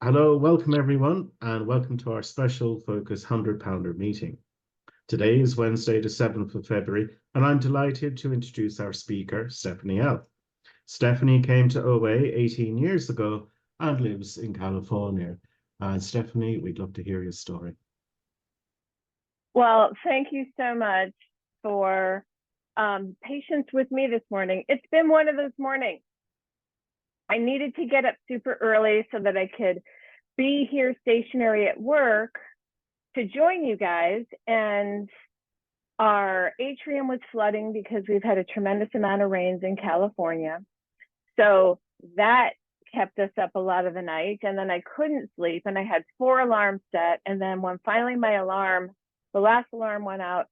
Hello, welcome everyone, and welcome to our special Focus 100 Pounder meeting. Today is Wednesday, the 7th of February, and I'm delighted to introduce our speaker, Stephanie L. Stephanie came to OA 18 years ago and lives in California. And Stephanie, we'd love to hear your story. Well, thank you so much for patience with me this morning. It's been one of those mornings. I needed to get up super early so that I could be here stationary at work to join you guys. And our atrium was flooding because we've had a tremendous amount of rains in California. So that kept us up a lot of the night. And then I couldn't sleep and I had 4 alarms set. And then when finally the last alarm went out,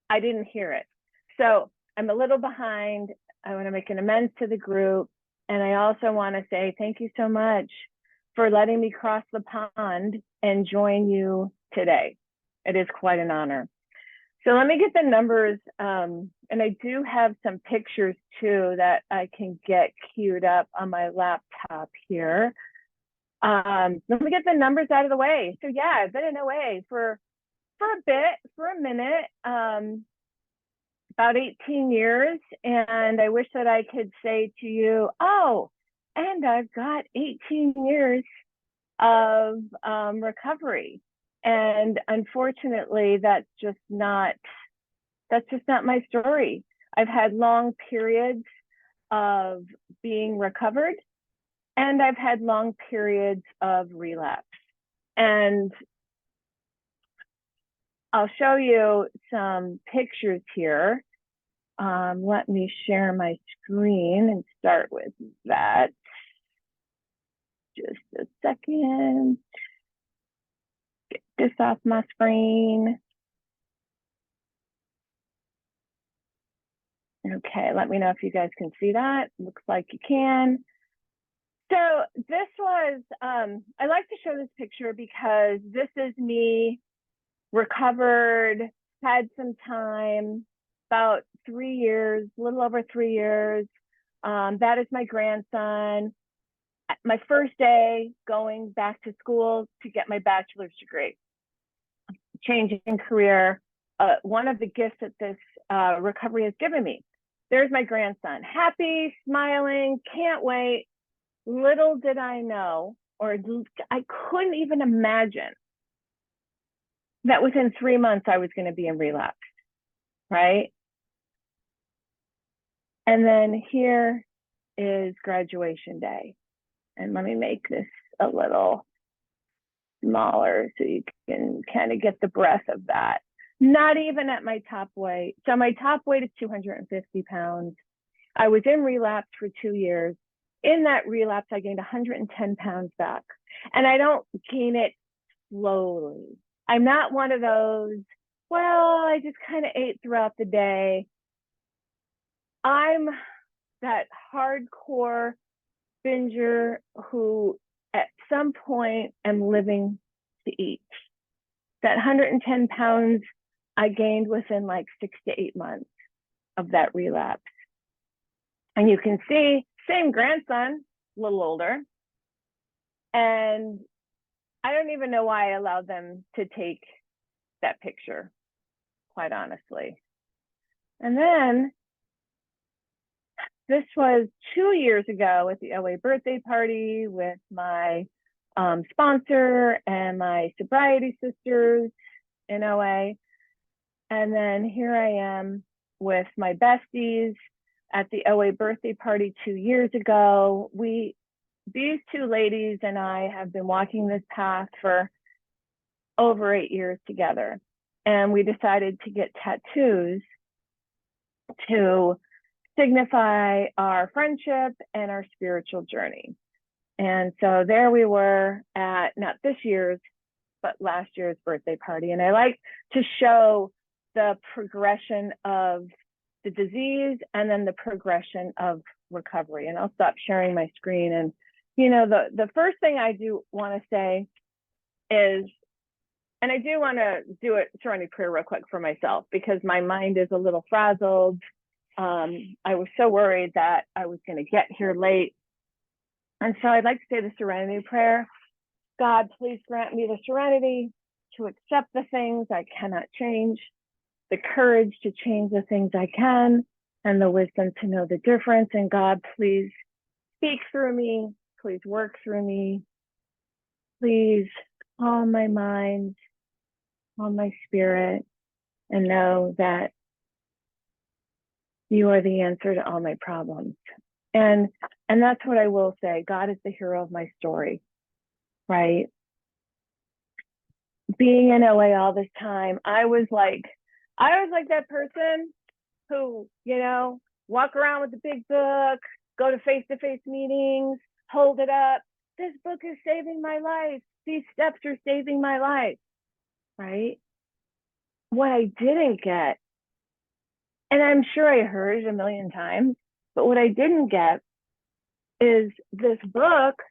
I didn't hear it. So I'm a little behind. I want to make an amends to the group. And I also want to say thank you so much for letting me cross the pond and join you today. It is quite an honor. So let me get the numbers. And I do have some pictures too that I can get queued up on my laptop here. Let me get the numbers out of the way. So yeah, I've been in OA for a minute, about 18 years. And I wish that I could say to you, oh, and I've got 18 years of recovery. And unfortunately, that's just not my story. I've had long periods of being recovered, and I've had long periods of relapse. And I'll show you some pictures here. Let me share my screen and start with that. Just a second. Get this off my screen. Okay, let me know if you guys can see that. Looks like you can. So this was, I like to show this picture because this is me recovered, had some time, about 3 years, a little over 3 years. That is my grandson. My first day going back to school to get my bachelor's degree. Changing career, one of the gifts that this recovery has given me. There's my grandson, happy, smiling, can't wait. Little did I know, or I couldn't even imagine that within 3 months I was going to be in relapse, right? And then here is graduation day. And let me make this a little smaller so you can kind of get the breadth of that. Not even at my top weight. So my top weight is 250 pounds. I was in relapse for 2 years. In that relapse, I gained 110 pounds back. And I don't gain it slowly. I'm not one of those, well, I just kind of ate throughout the day. I'm that hardcore binger who at some point am living to eat. That 110 pounds I gained within like 6 to 8 months of that relapse. And you can see, same grandson, a little older. And I don't even know why I allowed them to take that picture, quite honestly. And then this was 2 years ago at the OA birthday party with my sponsor and my sobriety sisters in OA. And then here I am with my besties at the OA birthday party 2 years ago. These two ladies and I have been walking this path for over 8 years together. And we decided to get tattoos to signify our friendship and our spiritual journey. And so there we were at not this year's, but last year's birthday party. And I like to show the progression of the disease and then the progression of recovery. And I'll stop sharing my screen. And, you know, the first thing I do want to say is, and I do want to do a serenity prayer real quick for myself because my mind is a little frazzled. I was so worried that I was going to get here late. And so I'd like to say the serenity prayer God, please grant me the serenity to accept the things I cannot change, the courage to change the things I can, and the wisdom to know the difference. And God, please speak through me. Please work through me. Please calm my mind, calm my spirit, and know that you are the answer to all my problems. And that's what I will say. God is the hero of my story, right? Being in OA all this time, I was like that person who, walk around with the big book, go to face-to-face meetings, hold it up. This book is saving my life. These steps are saving my life, right? What I didn't get, and I'm sure I heard it a million times, but what I didn't get is this book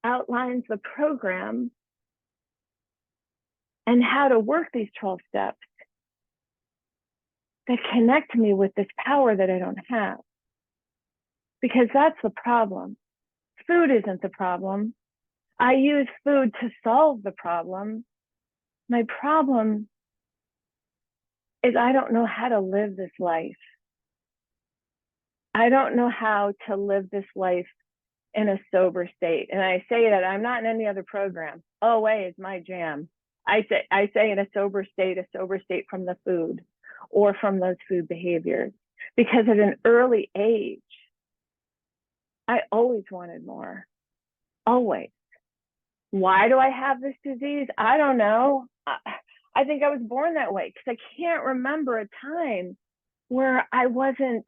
outlines the program and how to work these 12 steps that connect me with this power that I don't have. Because that's the problem. Food isn't the problem. I use food to solve the problem. My problem is I don't know how to live this life. I don't know how to live this life in a sober state. And I say that I'm not in any other program. OA is my jam. I say in a sober state from the food or from those food behaviors. Because at an early age, I always wanted more. Always. Why do I have this disease? I don't know. I think I was born that way because I can't remember a time where I wasn't,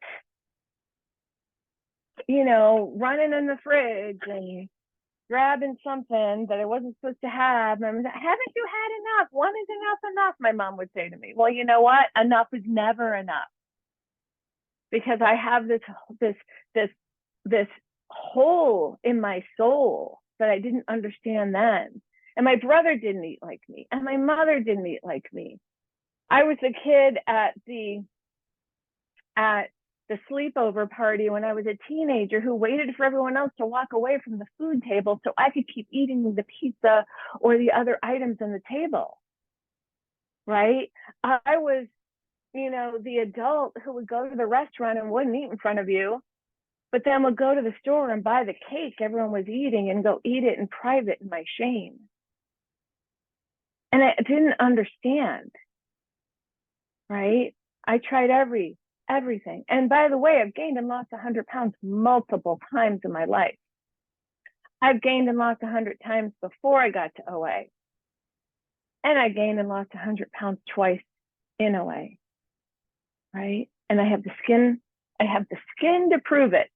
running in the fridge and grabbing something that I wasn't supposed to have. And I was like, haven't you had enough? When is enough? My mom would say to me, well, you know what? Enough is never enough. Because I have this hole in my soul that I didn't understand then. And my brother didn't eat like me. And my mother didn't eat like me. I was a kid at the sleepover party when I was a teenager who waited for everyone else to walk away from the food table so I could keep eating the pizza or the other items on the table, right? I was, the adult who would go to the restaurant and wouldn't eat in front of you, but then would go to the store and buy the cake everyone was eating and go eat it in private in my shame. And I didn't understand, right? I tried everything. And by the way, I've gained and lost 100 pounds multiple times in my life. I've gained and lost 100 times before I got to OA. And I gained and lost 100 pounds twice in OA, right? And I have the skin to prove it.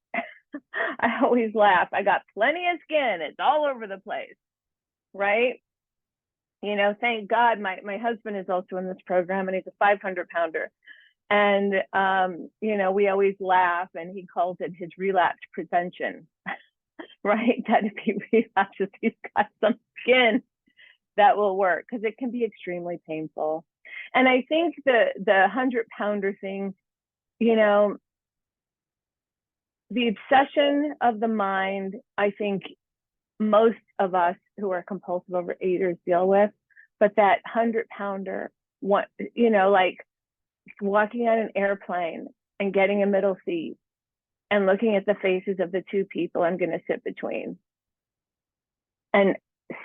I always laugh. I got plenty of skin. It's all over the place, right? Thank God my husband is also in this program and he's a 500-pounder. And, we always laugh and he calls it his relapse prevention, right? That if he relapses, he's got some skin that will work because it can be extremely painful. And I think the 100-pounder thing, the obsession of the mind, I think most of us who are compulsive overeaters deal with, but that 100-pounder, like walking on an airplane and getting a middle seat and looking at the faces of the two people I'm going to sit between and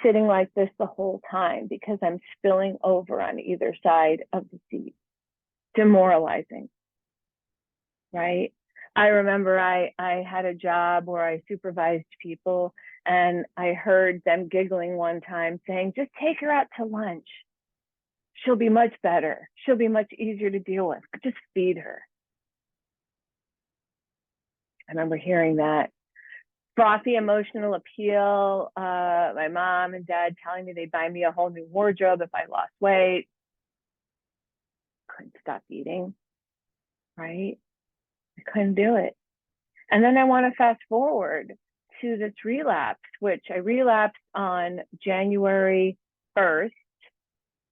sitting like this the whole time because I'm spilling over on either side of the seat. Demoralizing, right? I remember I had a job where I supervised people and I heard them giggling one time saying, just take her out to lunch. She'll be much better. She'll be much easier to deal with. Just feed her. I remember hearing that. Frothy emotional appeal. My mom and dad telling me they'd buy me a whole new wardrobe if I lost weight. Couldn't stop eating, right? I couldn't do it. And then I want to fast forward to this relapse, which I relapsed on January 1st.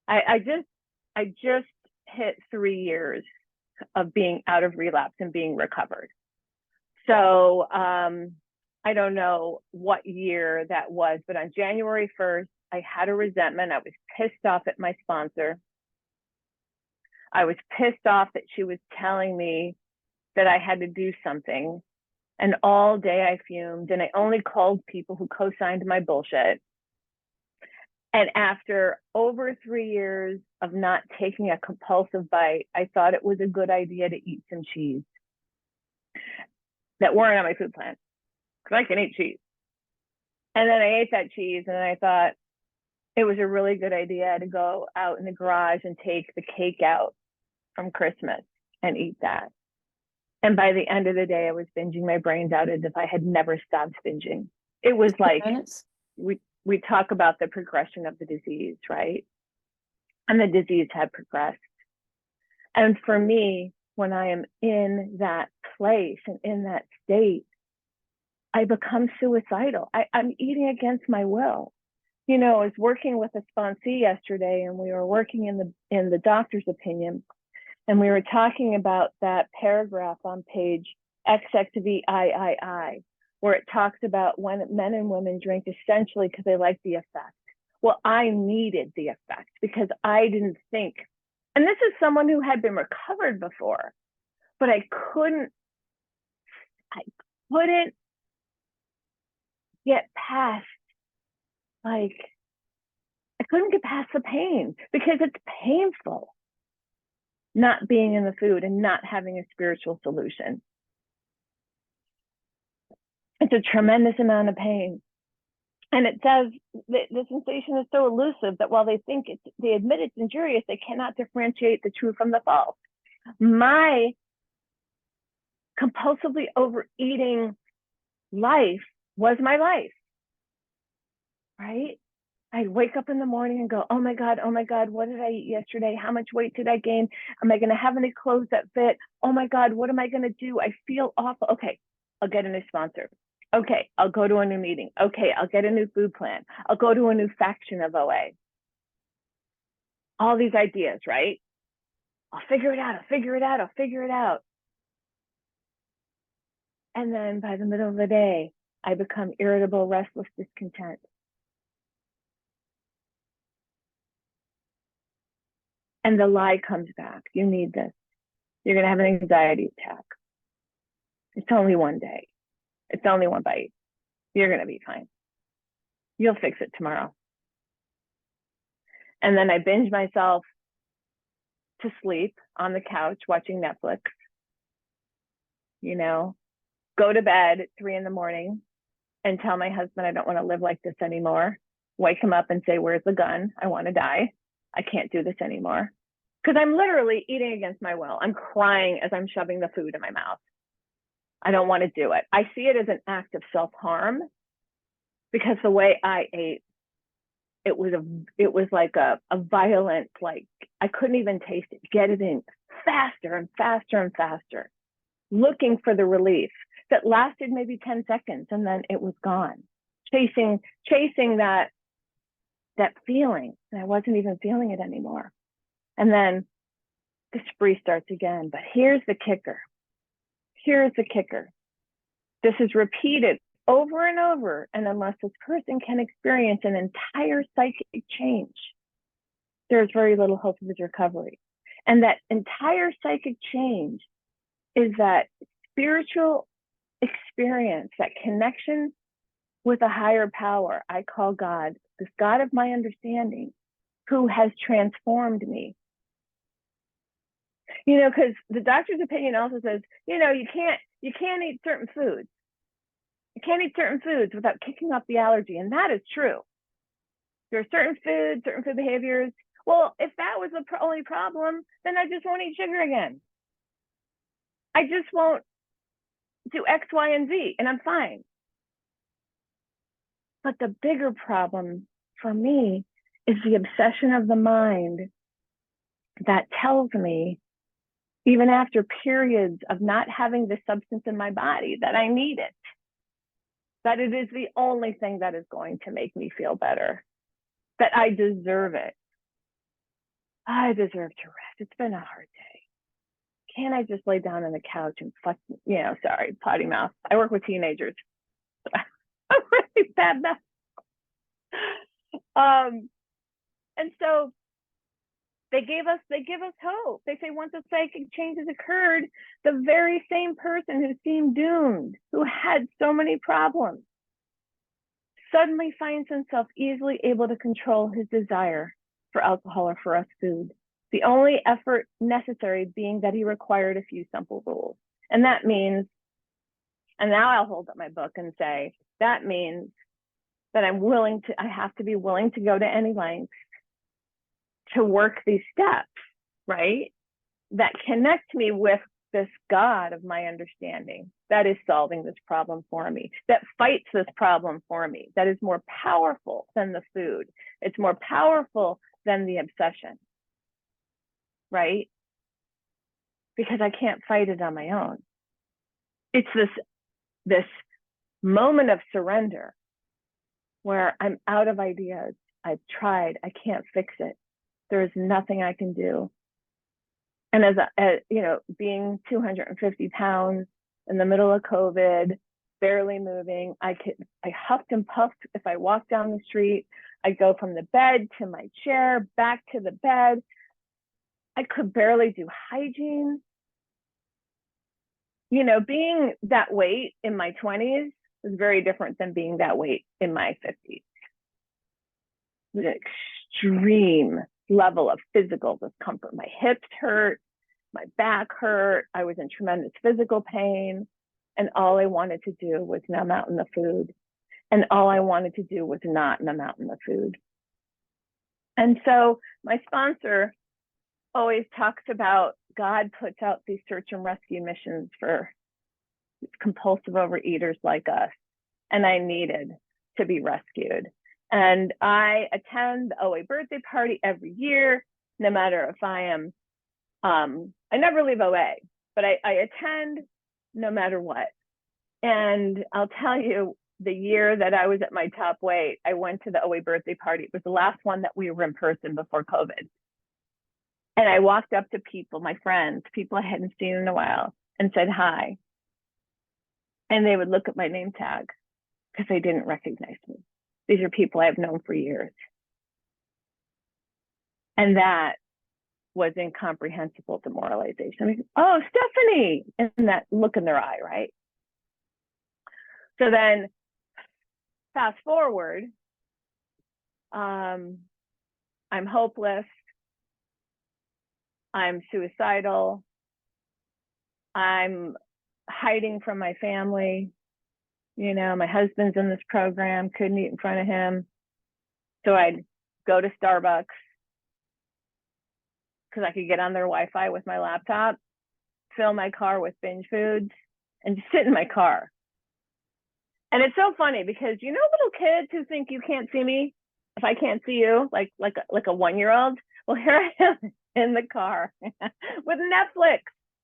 I just hit 3 years of being out of relapse and being recovered. So I don't know what year that was, but on January 1st, I had a resentment. I was pissed off at my sponsor. I was pissed off that she was telling me that I had to do something. And all day I fumed, and I only called people who co-signed my bullshit. And after over 3 years of not taking a compulsive bite, I thought it was a good idea to eat some cheese that weren't on my food plan, because I can eat cheese. And then I ate that cheese, and I thought it was a really good idea to go out in the garage and take the cake out from Christmas and eat that. And by the end of the day, I was binging my brains out as if I had never stopped binging. It was like, we talk about the progression of the disease, right? And the disease had progressed. And for me, when I am in that place and in that state, I become suicidal. I'm eating against my will. You know, I was working with a sponsee yesterday, and we were working in the doctor's opinion. And we were talking about that paragraph on page XXVIII, where it talks about when men and women drink essentially because they like the effect. Well, I needed the effect because I didn't think, and this is someone who had been recovered before, but I couldn't get past, I couldn't get past the pain because it's painful not being in the food and not having a spiritual solution. It's a tremendous amount of pain. And it says the sensation is so elusive that while they admit it's injurious, they cannot differentiate the true from the false. My compulsively overeating life was my life, right? I'd wake up in the morning and go, oh my God, what did I eat yesterday? How much weight did I gain? Am I going to have any clothes that fit? Oh my God, what am I going to do? I feel awful. Okay, I'll get a new sponsor. Okay, I'll go to a new meeting. Okay, I'll get a new food plan. I'll go to a new faction of OA. All these ideas, right? I'll figure it out. And then by the middle of the day, I become irritable, restless, discontent. And the lie comes back. You need this. You're going to have an anxiety attack. It's only one day. It's only one bite. You're going to be fine. You'll fix it tomorrow. And then I binge myself to sleep on the couch watching Netflix. You know, go to bed at 3 a.m. and tell my husband I don't want to live like this anymore. Wake him up and say, where's the gun? I want to die. I can't do this anymore. Because I'm literally eating against my will. I'm crying as I'm shoving the food in my mouth. I don't want to do it. I see it as an act of self-harm because the way I ate, it was like a violent, like I couldn't even taste it. Get it in faster and faster and faster, looking for the relief that lasted maybe 10 seconds and then it was gone. Chasing that feeling, and I wasn't even feeling it anymore. And then the spree starts again. But here's the kicker. This is repeated over and over. And unless this person can experience an entire psychic change, there's very little hope of his recovery. And that entire psychic change is that spiritual experience, that connection with a higher power I call God, this God of my understanding, who has transformed me. You know, because the doctor's opinion also says, you know, you can't eat certain foods. You can't eat certain foods without kicking off the allergy. And that is true. There are certain foods, certain food behaviors. Well, if that was the only problem, then I just won't eat sugar again. I just won't do X, Y, and Z, and I'm fine. But the bigger problem for me is the obsession of the mind that tells me, even after periods of not having the substance in my body, that I need it, that it is the only thing that is going to make me feel better, that I deserve it. I deserve to rest. It's been a hard day. Can't I just lay down on the couch and potty mouth? I work with teenagers. I'm really bad now. And so they give us hope. They say once a psychic change has occurred, the very same person who seemed doomed, who had so many problems, suddenly finds himself easily able to control his desire for alcohol or for us food. The only effort necessary being that he required a few simple rules. And that means, and now I'll hold up my book and say, that means that I have to be willing to go to any length to work these steps, right? That connect me with this God of my understanding that is solving this problem for me, that fights this problem for me, that is more powerful than the food. It's more powerful than the obsession, right? Because I can't fight it on my own. It's this moment of surrender where I'm out of ideas. I've tried, I can't fix it. There is nothing I can do. And as being 250 pounds in the middle of COVID, barely moving, I huffed and puffed. If I walked down the street, I'd go from the bed to my chair, back to the bed. I could barely do hygiene. Being that weight in my 20s was very different than being that weight in my 50s. The extreme level of physical discomfort. My hips hurt, my back hurt, I was in tremendous physical pain, and all I wanted to do was numb out in the food. And all I wanted to do was not numb out in the food. And so my sponsor always talks about God puts out these search and rescue missions for compulsive overeaters like us. And I needed to be rescued. And I attend the OA birthday party every year, no matter if I am, I never leave OA, but I attend no matter what. And I'll tell you, the year that I was at my top weight, I went to the OA birthday party. It was the last one that we were in person before COVID. And I walked up to people, my friends, people I hadn't seen in a while, and said hi. And they would look at my name tag because they didn't recognize me. These are people I've known for years. And that was incomprehensible demoralization. I mean, oh, Stephanie, and that look in their eye, right? So then fast forward, I'm hopeless. I'm suicidal. I'm hiding from my family. My husband's in this program, couldn't eat in front of him. So I'd go to Starbucks because I could get on their Wi-Fi with my laptop, fill my car with binge foods, and just sit in my car. And it's so funny because little kids who think you can't see me if I can't see you, like a 1-year-old. Well, here I am in the car with Netflix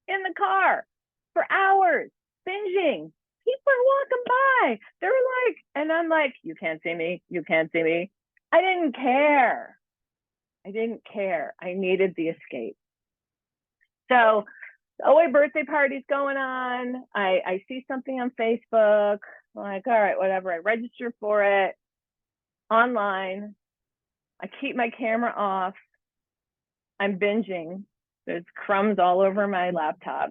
in the car for hours, binging. People are walking by. They're like, and I'm like, you can't see me. You can't see me. I didn't care. I needed the escape. So the OA birthday party's going on. I see something on Facebook. I'm like, all right, whatever. I register for it online. I keep my camera off. I'm binging. There's crumbs all over my laptop.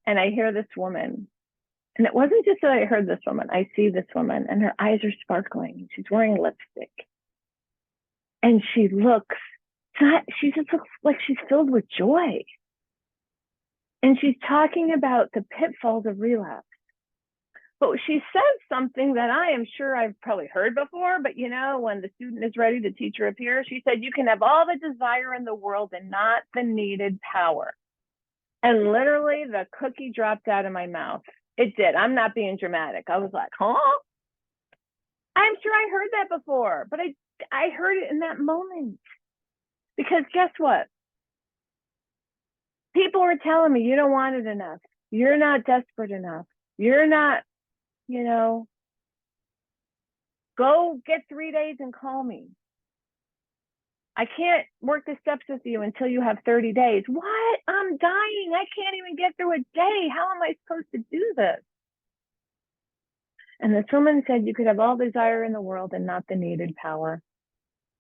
And I hear this woman. And it wasn't just that I heard this woman. I see this woman and her eyes are sparkling. She's wearing lipstick. And she just looks like she's filled with joy. And she's talking about the pitfalls of relapse. But she said something that I am sure I've probably heard before, but when the student is ready, the teacher appears. She said, you can have all the desire in the world and not the needed power. And literally the cookie dropped out of my mouth. It did. I'm not being dramatic. I was like, huh? I'm sure I heard that before, but I heard it in that moment. Because guess what? People were telling me, you don't want it enough. You're not desperate enough. You're not, go get 3 days and call me. I can't work the steps with you until you have 30 days. What? I'm dying. I can't even get through a day. How am I supposed to do this? And this woman said, you could have all desire in the world and not the needed power.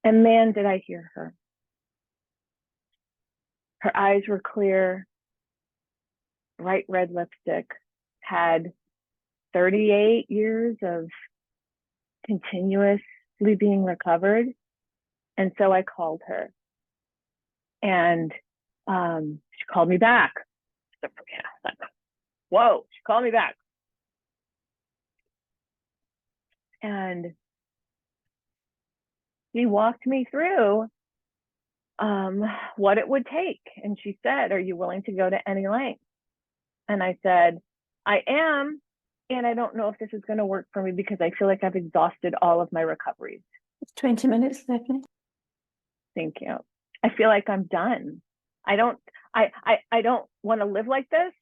And man, did I hear her. Her eyes were clear, bright red lipstick, had 38 years of continuously being recovered. And so I called her, and she called me back. Whoa, she called me back. And she walked me through what it would take. And she said, are you willing to go to any length? And I said, I am. And I don't know if this is going to work for me because I feel like I've exhausted all of my recoveries. It's 20 minutes, Stephanie. Thank you. I feel like I'm done. I don't want to live like this.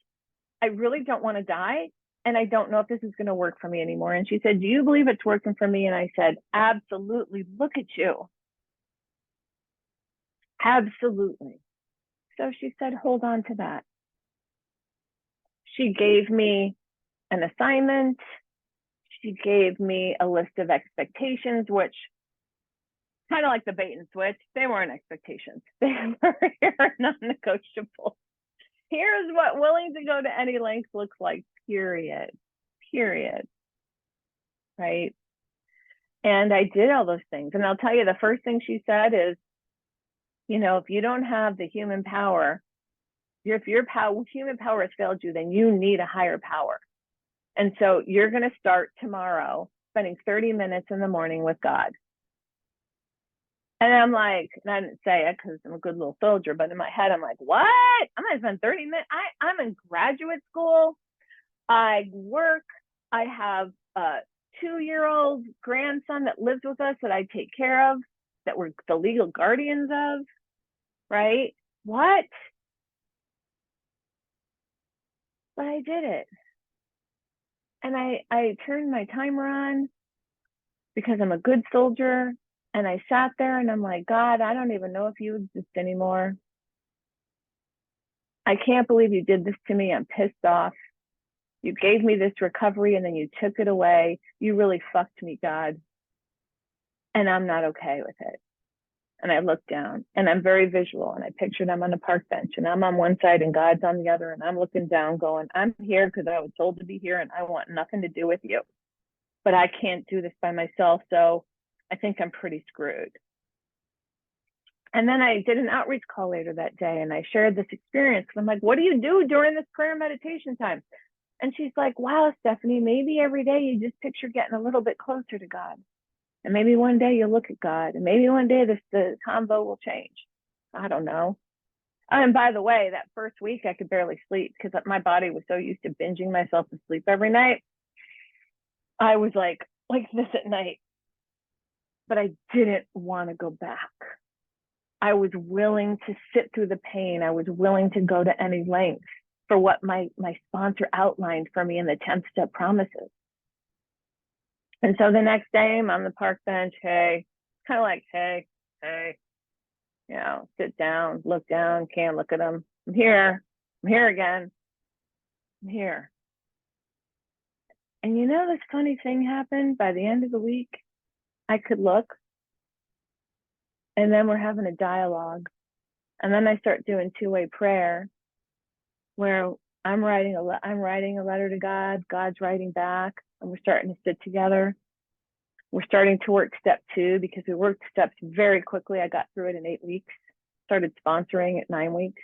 I really don't want to die. And I don't know if this is going to work for me anymore. And she said, do you believe it's working for me? And I said, absolutely. Look at you. Absolutely. So she said, hold on to that. She gave me an assignment. She gave me a list of expectations, which kind of like the bait and switch, they weren't expectations. They were non-negotiable. Here's what willing to go to any length looks like, period. Right? And I did all those things. And I'll tell you, the first thing she said is, if you don't have the human power, if your human power has failed you, then you need a higher power. And so you're going to start tomorrow spending 30 minutes in the morning with God. And I'm like, and I didn't say it because I'm a good little soldier, but in my head, I'm like, what? I'm going to spend 30 minutes? I'm in graduate school. I work. I have a 2-year-old grandson that lives with us that I take care of, that we're the legal guardians of, right? What? But I did it. And I turned my timer on because I'm a good soldier. And I sat there and I'm like, God, I don't even know if you exist anymore. I can't believe you did this to me. I'm pissed off. You gave me this recovery and then you took it away. You really fucked me, God. And I'm not okay with it. And I looked down and I'm very visual and I pictured I'm on a park bench and I'm on one side and God's on the other. And I'm looking down going, I'm here because I was told to be here and I want nothing to do with you. But I can't do this by myself. So I think I'm pretty screwed. And then I did an outreach call later that day and I shared this experience. I'm like, what do you do during this prayer meditation time? And she's like, wow, Stephanie, maybe every day you just picture getting a little bit closer to God. And maybe one day you'll look at God and maybe one day the combo will change. I don't know. And by the way, that first week I could barely sleep because my body was so used to binging myself to sleep every night. I was like this at night. But I didn't want to go back. I was willing to sit through the pain. I was willing to go to any length for what my sponsor outlined for me in the 10th step promises. And so the next day I'm on the park bench, hey, kind of like, hey, sit down, look down, can't look at them. I'm here again. I'm here. And this funny thing happened by the end of the week. I could look, and then we're having a dialogue. And then I start doing two-way prayer where I'm writing a letter to God, God's writing back, and we're starting to sit together. We're starting to work step 2 because we worked steps very quickly. I got through it in 8 weeks, started sponsoring at 9 weeks.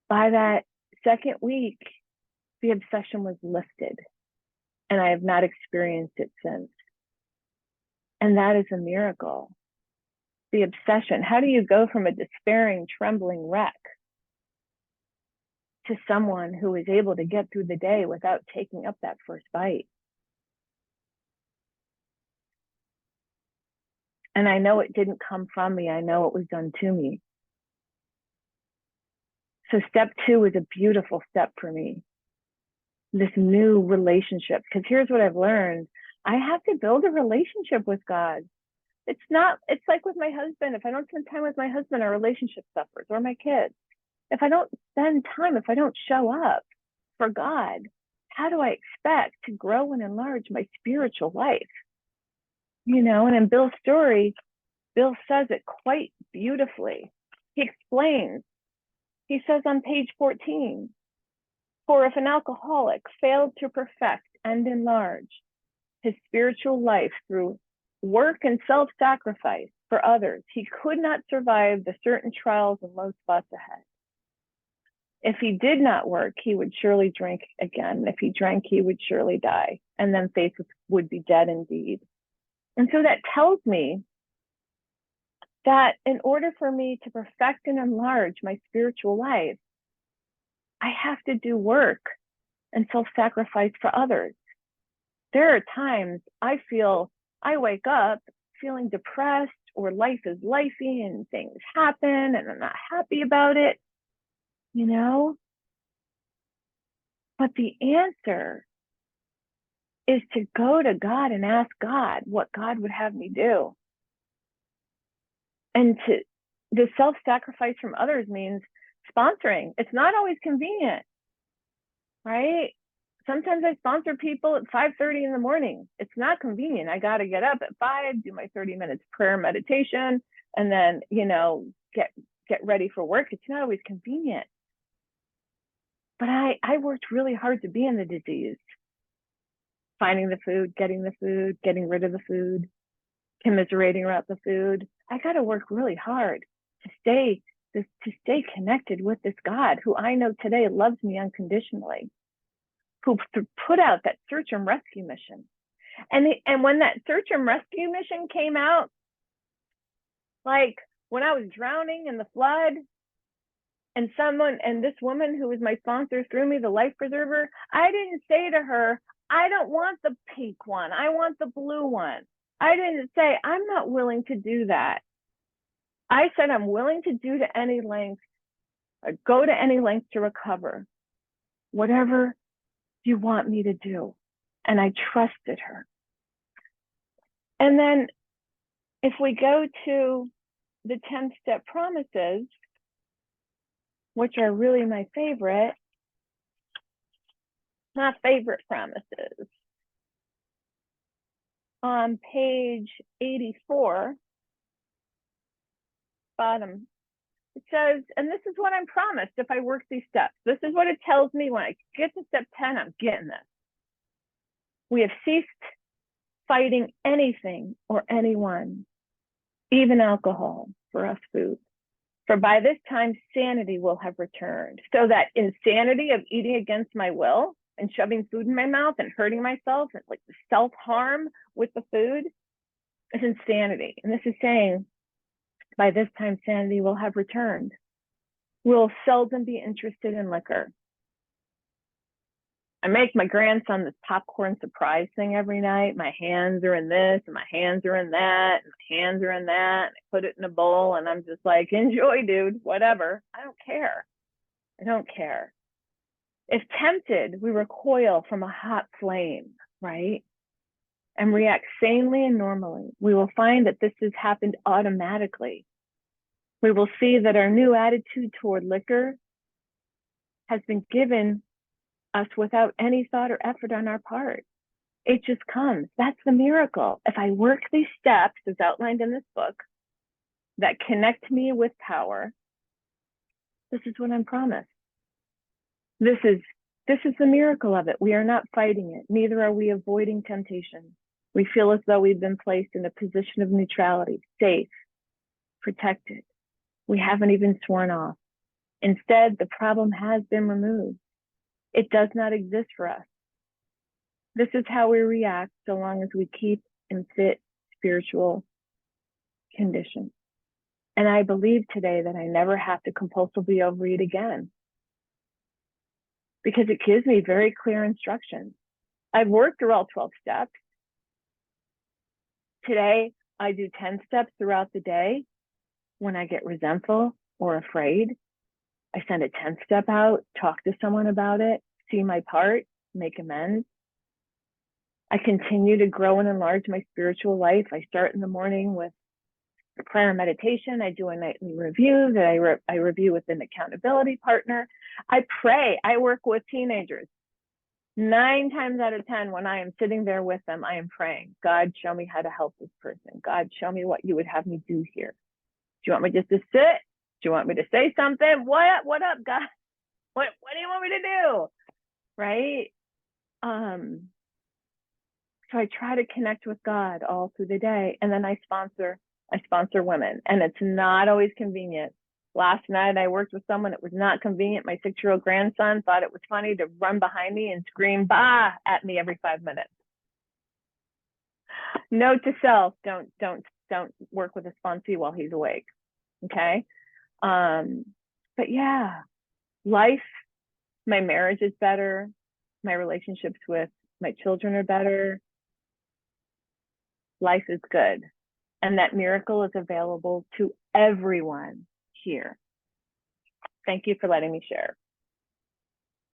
By that second week, the obsession was lifted, and I have not experienced it since. And that is a miracle. The obsession. How do you go from a despairing, trembling wreck to someone who is able to get through the day without taking up that first bite? And I know it didn't come from me. I know it was done to me. So step 2 is a beautiful step for me. This new relationship. Because here's what I've learned. I have to build a relationship with God. It's like with my husband. If I don't spend time with my husband, our relationship suffers, or my kids. If I don't spend time, if I don't show up for God, how do I expect to grow and enlarge my spiritual life? You know, and in Bill's story, Bill says it quite beautifully. He explains, he says on page 14, for if an alcoholic failed to perfect and enlarge his spiritual life through work and self-sacrifice for others, he could not survive the certain trials and low spots ahead. If he did not work, he would surely drink again. If he drank, he would surely die. And then faith would be dead indeed. And so that tells me that in order for me to perfect and enlarge my spiritual life, I have to do work and self-sacrifice for others. There are times I wake up feeling depressed, or life is lifey and things happen and I'm not happy about it, you know? But the answer is to go to God and ask God what God would have me do. And the self-sacrifice from others means sponsoring. It's not always convenient, right? Sometimes I sponsor people at 5:30 in the morning. It's not convenient. I got to get up at 5, do my 30 minutes prayer meditation, and then, you know, get ready for work. It's not always convenient. But I worked really hard to be in the disease. Finding the food, getting rid of the food, commiserating about the food. I got to work really hard to stay connected with this God who I know today loves me unconditionally, who put out that search and rescue mission. And when that search and rescue mission came out, like when I was drowning in the flood, and this woman who was my sponsor threw me the life preserver, I didn't say to her, I don't want the pink one, I want the blue one. I didn't say, I'm not willing to do that. I said, I'm willing to go to any length to recover, whatever you want me to do. And I trusted her. And then if we go to the 10-step promises, which are really my favorite promises, on page 84, bottom, it says, and this is what I'm promised if I work these steps. This is what it tells me when I get to step 10, I'm getting this. We have ceased fighting anything or anyone, even alcohol, for us food. For by this time, sanity will have returned. So that insanity of eating against my will and shoving food in my mouth and hurting myself, and like the self-harm with the food, is insanity. And this is saying, by this time, sanity will have returned. We'll seldom be interested in liquor. I make my grandson this popcorn surprise thing every night. My hands are in this, and my hands are in that, and my hands are in that. And I put it in a bowl, and I'm just like, enjoy, dude, whatever. I don't care. If tempted, we recoil from a hot flame, right? And react sanely and normally. We will find that this has happened automatically. We will see that our new attitude toward liquor has been given us without any thought or effort on our part. It just comes. That's the miracle. If I work these steps, as outlined in this book, that connect me with power, this is what I'm promised. This is the miracle of it. We are not fighting it. Neither are we avoiding temptation. We feel as though we've been placed in a position of neutrality, safe, protected. We haven't even sworn off. Instead, the problem has been removed. It does not exist for us. This is how we react so long as we keep in fit spiritual condition. And I believe today that I never have to compulsively overeat again, because it gives me very clear instructions. I've worked through all 12 steps. Today, I do 10 steps throughout the day. When I get resentful or afraid, I send a 10th step out, talk to someone about it, see my part, make amends. I continue to grow and enlarge my spiritual life. I start in the morning with prayer and meditation. I do a nightly review that I review with an accountability partner. I pray. I work with teenagers. 9 times out of 10, when I am sitting there with them, I am praying, God, show me how to help this person. God, show me what you would have me do here. Do you want me just to sit? Do you want me to say something? What up, God? What do you want me to do? Right? So I try to connect with God all through the day. And then I sponsor women. And it's not always convenient. Last night I worked with someone. It was not convenient. My 6-year-old grandson thought it was funny to run behind me and scream "bah" at me every 5 minutes. Note to self: don't work with a sponsee while he's awake. Okay. But yeah, life, my marriage is better. My relationships with my children are better. Life is good. And that miracle is available to everyone here. Thank you for letting me share.